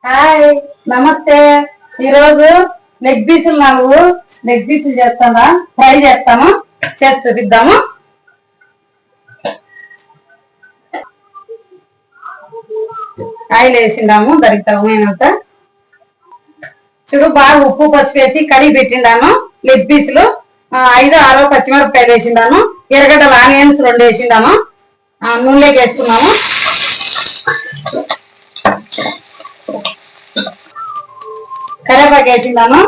Hi, నమస్తే. ఈరోజు leg పీసులు 4 లెగ్ పీసులు చేస్తామా, ఫ్రై చేస్తాము, చేసి చూపిద్దాము. ఆయిల్ వేసిండాము దానికి తగినంత. చూడు, బాగా ఉప్పు పసుపు వేసి కడిగి పెట్టిండాను. లెగ్ పీసులు 5, 6 పచ్చిమిరపకాయలు వేసిండాను. ఎర్రగడ్డలు ఆనియన్స్ 2 వేసిండాను. నూనెలోకి వేసుకున్నాము. కరివేపాకు వేసిందాను.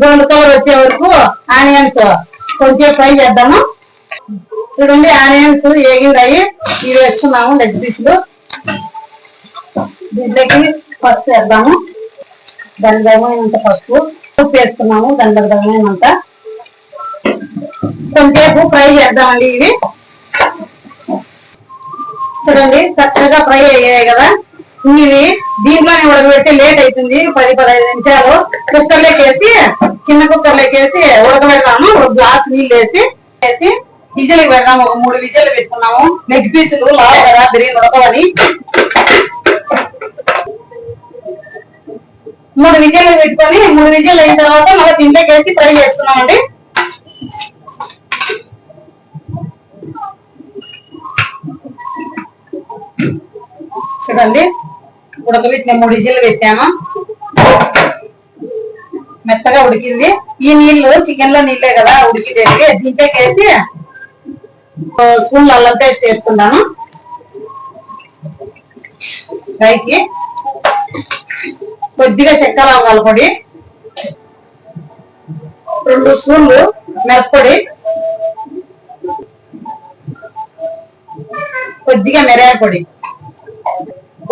గోల్డ్ కలర్ వచ్చే వరకు ఆనియన్స్ కొంచెం ఫ్రై చేద్దాము. చూడండి, ఆనియన్స్ వేగిందాయి. ఇవి వేసుకున్నాము లెగ్ పీసులు. దీంట్లోకి పసుపు వేద్దాము. దాని తగినంత పసుపు, ఉప్పు వేసుకున్నాము. దాని తగినంత. కొంచెంసేపు ఫ్రై చేద్దామండి. ఇవి చూడండి, చక్కగా ఫ్రై అయ్యాయి కదా. ఇవి దీంట్లోనే ఉడకబెడితే లేట్ అవుతుంది. 10-15 నిమిషాలు కుక్కర్లోకి వేసి, చిన్న కుక్కర్లోకి వేసి ఉడకబెడతాము. 1 గ్లాస్ నీళ్ళు వేసి విజిల్ పెడతాము. 3 విజిల్ పెట్టుకున్నాము. లెగ్ పీసులు లావు కదా, బిర్యానీ ఉడకవని 3 విజిల్ పెట్టుకొని 3 విజిల్ అయిన తర్వాత మళ్ళీ దీంట్లోకి వేసి ఫ్రై చేసుకున్నామండి. చూడండి, ఉడకబెట్టిన 3 విజిల్ పెట్టాము. మెత్తగా ఉడికింది. ఈ నీళ్లు చికెన్ లో నీళ్ళే కదా ఉడికిదేసి, దీంట్లోకి వేసి స్పూన్లు అల్లం పేస్ట్ వేసుకున్నాను. ఫ్రైకి కొద్దిగా చెక్క లవంగాల పొడి, 2 స్పూన్లు మిరప్పొడి, కొద్దిగా మిరియాల పొడి,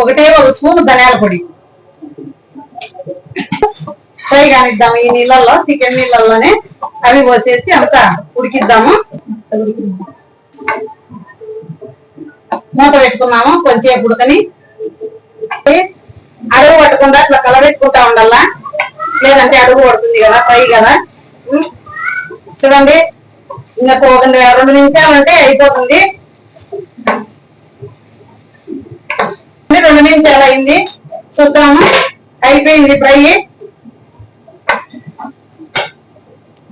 1 స్పూన్ ధనియాల పొడి. ఫ్రై కానిద్దాము. ఈ నీళ్ళల్లో, చికెన్ నీళ్ళల్లోనే అవి పోసేసి అంతా ఉడికిద్దాము. మూత పెట్టుకున్నాము. కొంచెం ఉడకని అడుగు పట్టకుండా అట్లా కలబెట్టుకుంటా ఉండాలా, లేదంటే అడుగు పడుతుంది కదా, ఫ్రై కదా. చూడండి, ఇంకా 2 నిమిషాలు అంటే అయిపోతుంది. 2 నిమిషాలు అయింది. చూద్దాము. అయిపోయింది ఫ్రై.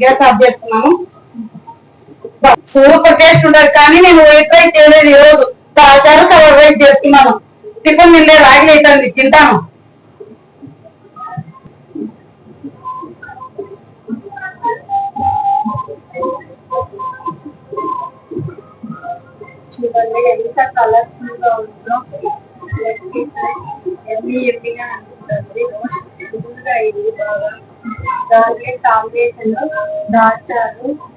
గ్యాస్ ఆఫ్ చేసుకున్నాము. సూపర్ టేస్ట్ ఉంటుంది. కానీ నేను వైట్ రైస్ చేయలేదు ఈరోజు. తాజారు కలర్ రైస్ చేసుకున్నాను. టిఫిన్ నిన్నే రాగి అవుతుంది, తింటాను. చూడండి ఎంత కలర్ఫుల్ గా ఉందో. ఎమ్మిగా అనిపిస్తుంది. ఇది బాగా దాని కాంబినేషన్ దాచారు.